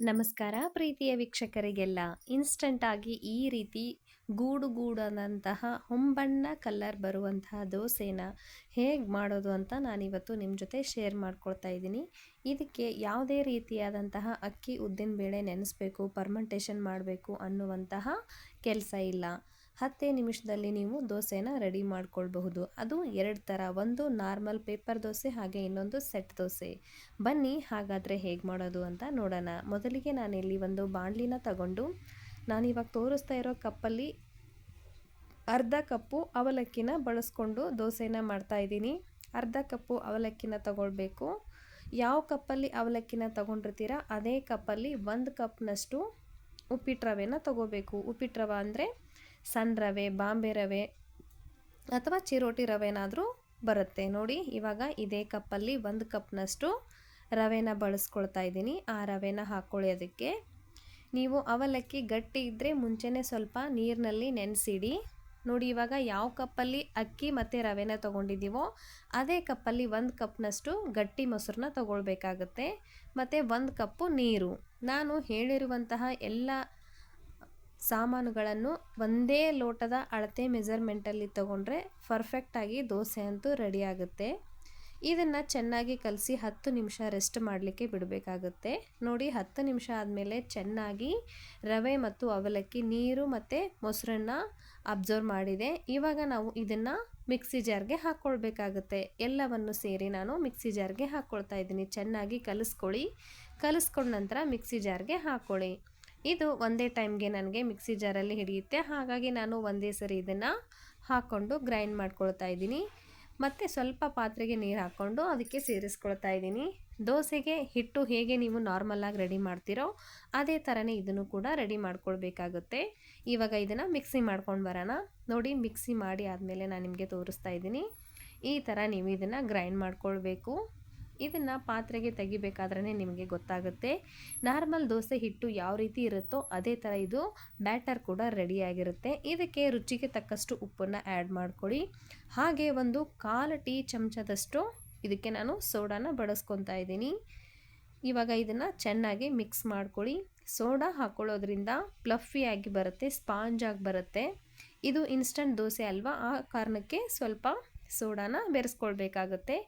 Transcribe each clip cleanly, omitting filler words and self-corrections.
ನಮಸ್ಕಾರ ಪ್ರೀತಿಯ ವೀಕ್ಷಕರಿಗೆಲ್ಲ. ಇನ್ಸ್ಟಂಟ್ ಆಗಿ ಈ ರೀತಿ ಗೂಡು ಗೂಡಾದಂತಹ ಹೊಂಬಣ್ಣ ಕಲರ್ ಬರುವಂತಹ ದೋಸೆನ ಹೇಗೆ ಮಾಡೋದು ಅಂತ ನಾನಿವತ್ತು ನಿಮ್ಮ ಜೊತೆ ಶೇರ್ ಮಾಡ್ಕೊಳ್ತಾ ಇದ್ದೀನಿ. ಇದಕ್ಕೆ ಯಾವುದೇ ರೀತಿಯಾದಂತಹ ಅಕ್ಕಿ ಉದ್ದಿನ ಬೇಳೆ ನೆನೆಸ್ಬೇಕು, ಪರ್ಮೆಂಟೇಷನ್ ಮಾಡಬೇಕು ಅನ್ನುವಂತಹ ಕೆಲಸ ಇಲ್ಲ. 10 ನಿಮಿಷದಲ್ಲಿ ನೀವು ದೋಸೆನ ರೆಡಿ ಮಾಡ್ಕೊಳ್ಬಹುದು. ಅದು 2 ಥರ, ಒಂದು ನಾರ್ಮಲ್ ಪೇಪರ್ ದೋಸೆ ಹಾಗೆ ಇನ್ನೊಂದು ಸೆಟ್ ದೋಸೆ. ಬನ್ನಿ ಹಾಗಾದರೆ ಹೇಗೆ ಮಾಡೋದು ಅಂತ ನೋಡೋಣ. ಮೊದಲಿಗೆ ನಾನಿಲ್ಲಿ ಒಂದು ಬಾಣಲಿನ ತಗೊಂಡು ನಾನಿವಾಗ ತೋರಿಸ್ತಾ ಇರೋ ಕಪ್ಪಲ್ಲಿ ಅರ್ಧ ಕಪ್ಪು ಅವಲಕ್ಕಿನ ಬಳಸ್ಕೊಂಡು ದೋಸೆನ ಮಾಡ್ತಾಯಿದ್ದೀನಿ. ಅರ್ಧ ಕಪ್ಪು ಅವಲಕ್ಕಿನ ತಗೊಳ್ಬೇಕು. ಯಾವ ಕಪ್ಪಲ್ಲಿ ಅವಲಕ್ಕಿನ ತಗೊಂಡಿರ್ತೀರ ಅದೇ ಕಪ್ಪಲ್ಲಿ 1 ಕಪ್ನಷ್ಟು ಉಪ್ಪಿಟ್ಟು ರವೆನ ತಗೋಬೇಕು. ಉಪ್ಪಿಟ್ಟು ರವೆ ಅಂದರೆ ಸಣ್ಣ ರವೆ, ಬಾಂಬೆ ರವೆ ಅಥವಾ ಚಿರೋಟಿ ರವೆನಾದರೂ ಬರುತ್ತೆ ನೋಡಿ. ಇವಾಗ ಇದೇ ಕಪ್ಪಲ್ಲಿ 1 ಕಪ್ನಷ್ಟು ರವೆನ ಬಳಸ್ಕೊಳ್ತಾ ಇದ್ದೀನಿ. ಆ ರವೆನ ಹಾಕ್ಕೊಳ್ಳಿ. ಅದಕ್ಕೆ ನೀವು ಅವಲಕ್ಕಿ ಗಟ್ಟಿ ಇದ್ದರೆ ಮುಂಚೆನೇ ಸ್ವಲ್ಪ ನೀರಿನಲ್ಲಿ ನೆನೆಸಿಡಿ. ನೋಡಿ, ಇವಾಗ ಯಾವ ಕಪ್ಪಲ್ಲಿ ಅಕ್ಕಿ ಮತ್ತು ರವೆನ ತೊಗೊಂಡಿದ್ದೀವೋ ಅದೇ ಕಪ್ಪಲ್ಲಿ 1 ಕಪ್ನಷ್ಟು ಗಟ್ಟಿ ಮೊಸರನ್ನ ತೊಗೊಳ್ಬೇಕಾಗತ್ತೆ, ಮತ್ತು 1 ಕಪ್ಪು ನೀರು. ನಾನು ಹೇಳಿರುವಂತಹ ಎಲ್ಲ ಸಾಮಾನುಗಳನ್ನು ಒಂದೇ ಲೋಟದ ಅಳತೆ ಮೆಜರ್ಮೆಂಟಲ್ಲಿ ತೊಗೊಂಡ್ರೆ ಪರ್ಫೆಕ್ಟಾಗಿ ದೋಸೆ ಅಂತೂ ರೆಡಿ ಆಗುತ್ತೆ. ಇದನ್ನು ಚೆನ್ನಾಗಿ ಕಲಸಿ 10 ನಿಮಿಷ ರೆಸ್ಟ್ ಮಾಡಲಿಕ್ಕೆ ಬಿಡಬೇಕಾಗುತ್ತೆ. ನೋಡಿ, 10 ನಿಮಿಷ ಆದಮೇಲೆ ಚೆನ್ನಾಗಿ ರವೆ ಮತ್ತು ಅವಲಕ್ಕಿ ನೀರು ಮತ್ತು ಮೊಸರನ್ನ ಅಬ್ಸರ್ವ್ ಮಾಡಿದೆ. ಇವಾಗ ನಾವು ಇದನ್ನು ಮಿಕ್ಸಿ ಜಾರ್ಗೆ ಹಾಕ್ಕೊಳ್ಬೇಕಾಗುತ್ತೆ. ಎಲ್ಲವನ್ನು ಸೇರಿ ನಾನು ಮಿಕ್ಸಿ ಜಾರ್ಗೆ ಹಾಕ್ಕೊಳ್ತಾ ಇದ್ದೀನಿ. ಚೆನ್ನಾಗಿ ಕಲಿಸ್ಕೊಂಡ ನಂತರ ಮಿಕ್ಸಿ ಜಾರ್ಗೆ ಹಾಕ್ಕೊಳ್ಳಿ. ಇದು ಒಂದೇ ಟೈಮ್ಗೆ ನನಗೆ ಮಿಕ್ಸಿ ಜಾರಲ್ಲಿ ಹಿಡಿಯುತ್ತೆ, ಹಾಗಾಗಿ ನಾನು ಒಂದೇ ಸರಿ ಇದನ್ನು ಹಾಕ್ಕೊಂಡು ಗ್ರೈಂಡ್ ಮಾಡ್ಕೊಳ್ತಾ ಇದ್ದೀನಿ. ಮತ್ತು ಸ್ವಲ್ಪ ಪಾತ್ರೆಗೆ ನೀರು ಹಾಕ್ಕೊಂಡು ಅದಕ್ಕೆ ಸೇರಿಸ್ಕೊಳ್ತಾ ಇದ್ದೀನಿ. ದೋಸೆಗೆ ಹಿಟ್ಟು ಹೇಗೆ ನೀವು ನಾರ್ಮಲಾಗಿ ರೆಡಿ ಮಾಡ್ತೀರೋ ಅದೇ ಥರನೇ ಇದನ್ನು ಕೂಡ ರೆಡಿ ಮಾಡ್ಕೊಳ್ಬೇಕಾಗುತ್ತೆ. ಇವಾಗ ಇದನ್ನು ಮಿಕ್ಸಿ ಮಾಡ್ಕೊಂಡು ಬರೋಣ. ನೋಡಿ, ಮಿಕ್ಸಿ ಮಾಡಿ ಆದಮೇಲೆ ನಾನು ನಿಮಗೆ ತೋರಿಸ್ತಾ ಇದ್ದೀನಿ. ಈ ಥರ ನೀವು ಇದನ್ನು ಗ್ರೈಂಡ್ ಮಾಡ್ಕೊಳ್ಬೇಕು. ಇದನ್ನು ಪಾತ್ರೆಗೆ ತೆಗಿಬೇಕಾದ್ರೇ ನಿಮಗೆ ಗೊತ್ತಾಗುತ್ತೆ. ನಾರ್ಮಲ್ ದೋಸೆ ಹಿಟ್ಟು ಯಾವ ರೀತಿ ಇರುತ್ತೋ ಅದೇ ಥರ ಇದು ಬ್ಯಾಟರ್ ಕೂಡ ರೆಡಿಯಾಗಿರುತ್ತೆ. ಇದಕ್ಕೆ ರುಚಿಗೆ ತಕ್ಕಷ್ಟು ಉಪ್ಪನ್ನು ಆ್ಯಡ್ ಮಾಡ್ಕೊಳ್ಳಿ. ಹಾಗೆ ಒಂದು 1/4 ಟೀ ಚಮಚದಷ್ಟು ಇದಕ್ಕೆ ನಾನು ಸೋಡಾನ ಬಳಸ್ಕೊತಾ ಇದ್ದೀನಿ. ಇವಾಗ ಇದನ್ನು ಚೆನ್ನಾಗಿ ಮಿಕ್ಸ್ ಮಾಡ್ಕೊಳ್ಳಿ. ಸೋಡಾ ಹಾಕ್ಕೊಳ್ಳೋದ್ರಿಂದ ಪ್ಲಫಿಯಾಗಿ ಬರುತ್ತೆ, ಸ್ಪಾಂಜ್ ಆಗಿ ಬರುತ್ತೆ. ಇದು ಇನ್ಸ್ಟಂಟ್ ದೋಸೆ ಅಲ್ವಾ, ಆ ಕಾರಣಕ್ಕೆ ಸ್ವಲ್ಪ ಸೋಡಾನ ಬೆರೆಸ್ಕೊಳ್ಬೇಕಾಗುತ್ತೆ.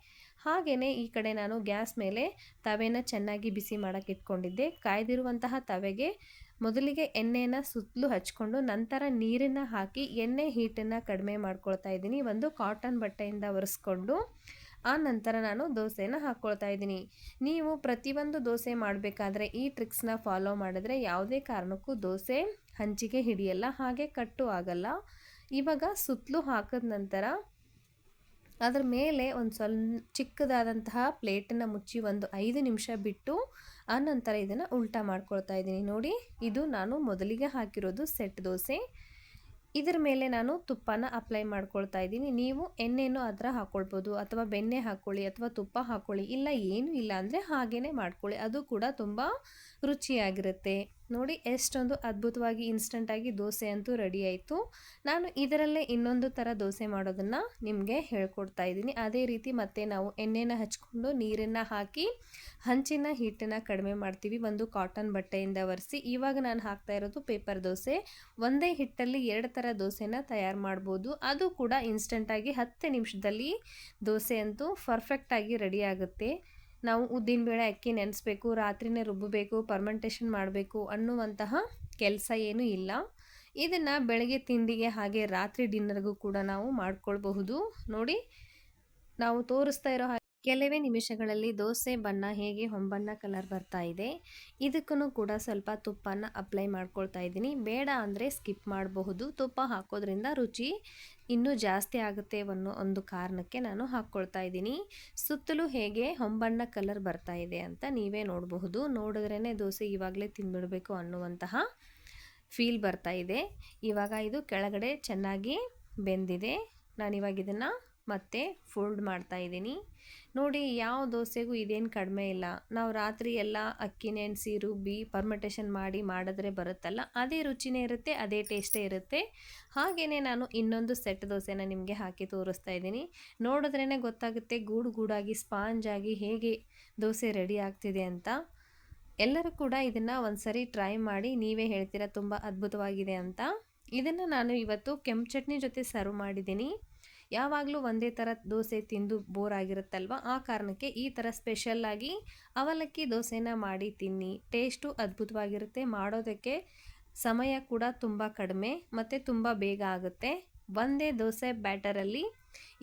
ಹಾಗೆಯೇ ಈ ಕಡೆ ನಾನು ಗ್ಯಾಸ್ ಮೇಲೆ ತವೆನ ಚೆನ್ನಾಗಿ ಬಿಸಿ ಮಾಡೋಕ್ಕೆ ಇಟ್ಕೊಂಡಿದ್ದೆ. ಕಾಯ್ದಿರುವಂತಹ ತವೆಗೆ ಮೊದಲಿಗೆ ಎಣ್ಣೆನ ಸುತ್ತಲೂ ಹಚ್ಕೊಂಡು ನಂತರ ನೀರನ್ನು ಹಾಕಿ ಎಣ್ಣೆ ಹೀಟನ್ನು ಕಡಿಮೆ ಮಾಡ್ಕೊಳ್ತಾ ಇದ್ದೀನಿ. ಒಂದು ಕಾಟನ್ ಬಟ್ಟೆಯಿಂದ ಒರೆಸ್ಕೊಂಡು ಆ ನಂತರ ನಾನು ದೋಸೆನ ಹಾಕ್ಕೊಳ್ತಾ ಇದ್ದೀನಿ. ನೀವು ಪ್ರತಿಯೊಂದು ದೋಸೆ ಮಾಡಬೇಕಾದ್ರೆ ಈ ಟ್ರಿಕ್ಸ್ನ ಫಾಲೋ ಮಾಡಿದ್ರೆ ಯಾವುದೇ ಕಾರಣಕ್ಕೂ ದೋಸೆ ಹಂಚಿಗೆ ಹಿಡಿಯಲ್ಲ, ಹಾಗೆ ಕಟ್ಟು ಆಗಲ್ಲ. ಇವಾಗ ಸುತ್ತಲೂ ಹಾಕಿದ ನಂತರ ಅದರ ಮೇಲೆ ಒಂದು ಚಿಕ್ಕದಾದಂತಹ ಪ್ಲೇಟನ್ನು ಮುಚ್ಚಿ ಒಂದು 5 ನಿಮಿಷ ಬಿಟ್ಟು ಆನಂತರ ಇದನ್ನು ಉಲ್ಟಾ ಮಾಡ್ಕೊಳ್ತಾ ಇದ್ದೀನಿ. ನೋಡಿ, ಇದು ನಾನು ಮೊದಲಿಗೆ ಹಾಕಿರೋದು ಸೆಟ್ ದೋಸೆ. ಇದರ ಮೇಲೆ ನಾನು ತುಪ್ಪನ ಅಪ್ಲೈ ಮಾಡ್ಕೊಳ್ತಾ ಇದ್ದೀನಿ. ನೀವು ಎಣ್ಣೆನೂ ಅದರ ಹಾಕ್ಕೊಳ್ಬೋದು, ಅಥವಾ ಬೆಣ್ಣೆ ಹಾಕ್ಕೊಳ್ಳಿ, ಅಥವಾ ತುಪ್ಪ ಹಾಕ್ಕೊಳ್ಳಿ. ಇಲ್ಲ, ಏನೂ ಇಲ್ಲ ಅಂದರೆ ಹಾಗೇ ಮಾಡ್ಕೊಳ್ಳಿ, ಅದು ಕೂಡ ತುಂಬ ರುಚಿಯಾಗಿರುತ್ತೆ. ನೋಡಿ, ಎಷ್ಟೊಂದು ಅದ್ಭುತವಾಗಿ ಇನ್ಸ್ಟಂಟಾಗಿ ದೋಸೆ ಅಂತೂ ರೆಡಿ ಆಯಿತು. ನಾನು ಇದರಲ್ಲೇ ಇನ್ನೊಂದು ಥರ ದೋಸೆ ಮಾಡೋದನ್ನು ನಿಮಗೆ ಹೇಳ್ಕೊಡ್ತಾ ಇದ್ದೀನಿ. ಅದೇ ರೀತಿ ಮತ್ತೆ ನಾವು ಎಣ್ಣೆನ ಹಚ್ಕೊಂಡು ನೀರನ್ನು ಹಾಕಿ ಹಂಚಿನ ಹೀಟನ್ನು ಕಡಿಮೆ ಮಾಡ್ತೀವಿ, ಒಂದು ಕಾಟನ್ ಬಟ್ಟೆಯಿಂದ ಒರೆಸಿ. ಇವಾಗ ನಾನು ಹಾಕ್ತಾ ಇರೋದು ಪೇಪರ್ ದೋಸೆ. ಒಂದೇ ಹಿಟ್ಟಲ್ಲಿ 2 ಥರ ದೋಸೆನ ತಯಾರು ಮಾಡ್ಬೋದು. ಅದು ಕೂಡ ಇನ್ಸ್ಟಂಟಾಗಿ 10 ನಿಮಿಷದಲ್ಲಿ ದೋಸೆ ಅಂತೂ ಪರ್ಫೆಕ್ಟಾಗಿ ರೆಡಿ ಆಗುತ್ತೆ. ನಾವು ಉದ್ದಿನಬೇಳೆ ಅಕ್ಕಿ ನೆನೆಸ್ಬೇಕು, ರಾತ್ರಿನೇ ರುಬ್ಬಬೇಕು, ಪರ್ಮೆಂಟೇಷನ್ ಮಾಡಬೇಕು ಅನ್ನುವಂತಹ ಕೆಲಸ ಏನೂ ಇಲ್ಲ. ಇದನ್ನು ಬೆಳಗ್ಗೆ ತಿಂಡಿಗೆ ಹಾಗೆ ರಾತ್ರಿ ಡಿನ್ನರ್ಗೂ ಕೂಡ ನಾವು ಮಾಡ್ಕೊಳ್ಬಹುದು. ನೋಡಿ, ನಾವು ತೋರಿಸ್ತಾ ಇರೋ ಕೆಲವೇ ನಿಮಿಷಗಳಲ್ಲಿ ದೋಸೆ ಬಣ್ಣ ಹೇಗೆ ಹೊಂಬಣ್ಣ ಕಲರ್ ಬರ್ತಾ ಇದೆ. ಇದಕ್ಕೂ ಕೂಡ ಸ್ವಲ್ಪ ತುಪ್ಪನ ಅಪ್ಲೈ ಮಾಡ್ಕೊಳ್ತಾ ಇದ್ದೀನಿ. ಬೇಡ ಅಂದರೆ ಸ್ಕಿಪ್ ಮಾಡಬಹುದು. ತುಪ್ಪ ಹಾಕೋದ್ರಿಂದ ರುಚಿ ಇನ್ನೂ ಜಾಸ್ತಿ ಆಗುತ್ತೆ ಅನ್ನೋ ಒಂದು ಕಾರಣಕ್ಕೆ ನಾನು ಹಾಕ್ಕೊಳ್ತಾ ಇದ್ದೀನಿ. ಸುತ್ತಲೂ ಹೇಗೆ ಹೊಂಬಣ್ಣ ಕಲರ್ ಬರ್ತಾ ಇದೆ ಅಂತ ನೀವೇ ನೋಡಬಹುದು. ನೋಡಿದ್ರೇ ದೋಸೆ ಇವಾಗಲೇ ತಿಂದುಬಿಡಬೇಕು ಅನ್ನುವಂತಹ ಫೀಲ್ ಬರ್ತಾ ಇದೆ. ಇವಾಗ ಇದು ಕೆಳಗಡೆ ಚೆನ್ನಾಗಿ ಬೆಂದಿದೆ. ನಾನಿವಾಗ ಇದನ್ನು ಮತ್ತೆ ಫೋಲ್ಡ್ ಮಾಡ್ತಾ ಇದ್ದೀನಿ. ನೋಡಿ, ಯಾವ ದೋಸೆಗೂ ಇದೇನು ಕಡಿಮೆ ಇಲ್ಲ. ನಾವು ರಾತ್ರಿ ಎಲ್ಲ ಅಕ್ಕಿ ನೆನೆಸಿ ರುಬ್ಬಿ ಪರ್ಮೆಂಟೇಷನ್ ಮಾಡಿದ್ರೆ ಬರುತ್ತಲ್ಲ, ಅದೇ ರುಚಿನೇ ಇರುತ್ತೆ, ಅದೇ ಟೇಸ್ಟೇ ಇರುತ್ತೆ. ಹಾಗೆಯೇ ನಾನು ಇನ್ನೊಂದು ಸೆಟ್ ದೋಸೆನ ನಿಮಗೆ ಹಾಕಿ ತೋರಿಸ್ತಾ ಇದ್ದೀನಿ. ನೋಡಿದ್ರೇ ಗೊತ್ತಾಗುತ್ತೆ ಗೂಡು ಗೂಡಾಗಿ ಸ್ಪಾಂಜಾಗಿ ಹೇಗೆ ದೋಸೆ ರೆಡಿ ಆಗ್ತಿದೆ ಅಂತ. ಎಲ್ಲರೂ ಕೂಡ ಇದನ್ನು ಒಂದ್ಸರಿ ಟ್ರೈ ಮಾಡಿ ನೀವೇ ಹೇಳ್ತೀರಾ ತುಂಬ ಅದ್ಭುತವಾಗಿದೆ ಅಂತ. ಇದನ್ನು ನಾನು ಇವತ್ತು ಕೆಂಪು ಚಟ್ನಿ ಜೊತೆ ಸರ್ವ್ ಮಾಡಿದ್ದೀನಿ. ಯಾವಾಗಲೂ ಒಂದೇ ಥರ ದೋಸೆ ತಿಂದು ಬೋರ್ ಆಗಿರುತ್ತಲ್ವ, ಆ ಕಾರಣಕ್ಕೆ ಈ ಥರ ಸ್ಪೆಷಲ್ಲಾಗಿ ಅವಲಕ್ಕಿ ದೋಸೆನ ಮಾಡಿ ತಿನ್ನಿ. ಟೇಸ್ಟು ಅದ್ಭುತವಾಗಿರುತ್ತೆ, ಮಾಡೋದಕ್ಕೆ ಸಮಯ ಕೂಡ ತುಂಬ ಕಡಿಮೆ ಮತ್ತು ತುಂಬ ಬೇಗ ಆಗುತ್ತೆ. ಒಂದೇ ದೋಸೆ ಬ್ಯಾಟರಲ್ಲಿ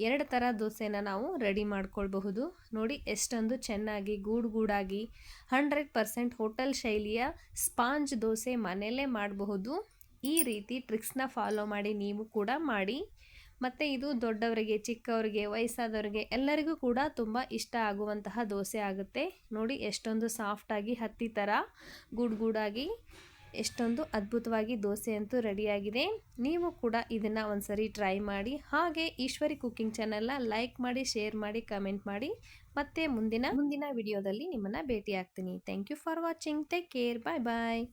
2 ಥರ ದೋಸೆನ ನಾವು ರೆಡಿ ಮಾಡ್ಕೊಳ್ಬಹುದು. ನೋಡಿ ಎಷ್ಟೊಂದು ಚೆನ್ನಾಗಿ ಗೂಡಾಗಿ 100% ಹೋಟೆಲ್ ಶೈಲಿಯ ಸ್ಪಾಂಜ್ ದೋಸೆ ಮನೆಯಲ್ಲೇ ಮಾಡಬಹುದು. ಈ ರೀತಿ ಟ್ರಿಕ್ಸ್ನ ಫಾಲೋ ಮಾಡಿ ನೀವು ಕೂಡ ಮಾಡಿ. ಮತ್ತು ಇದು ದೊಡ್ಡವರಿಗೆ, ಚಿಕ್ಕವರಿಗೆ, ವಯಸ್ಸಾದವರಿಗೆ ಎಲ್ಲರಿಗೂ ಕೂಡ ತುಂಬ ಇಷ್ಟ ಆಗುವಂತಹ ದೋಸೆ ಆಗುತ್ತೆ. ನೋಡಿ ಎಷ್ಟೊಂದು ಸಾಫ್ಟಾಗಿ ಹತ್ತಿ ಥರ ಗೂಡಾಗಿ ಎಷ್ಟೊಂದು ಅದ್ಭುತವಾಗಿ ದೋಸೆ ಅಂತೂ ರೆಡಿಯಾಗಿದೆ. ನೀವು ಕೂಡ ಇದನ್ನು ಒಂದ್ಸರಿ ಟ್ರೈ ಮಾಡಿ. ಹಾಗೆ ಈಶ್ವರಿ ಕುಕಿಂಗ್ ಚಾನಲ್ನ ಲೈಕ್ ಮಾಡಿ, ಶೇರ್ ಮಾಡಿ, ಕಮೆಂಟ್ ಮಾಡಿ. ಮತ್ತೆ ಮುಂದಿನ ವಿಡಿಯೋದಲ್ಲಿ ನಿಮ್ಮನ್ನು ಭೇಟಿ ಆಗ್ತೀನಿ. Thank you for watching. Take care. Bye bye.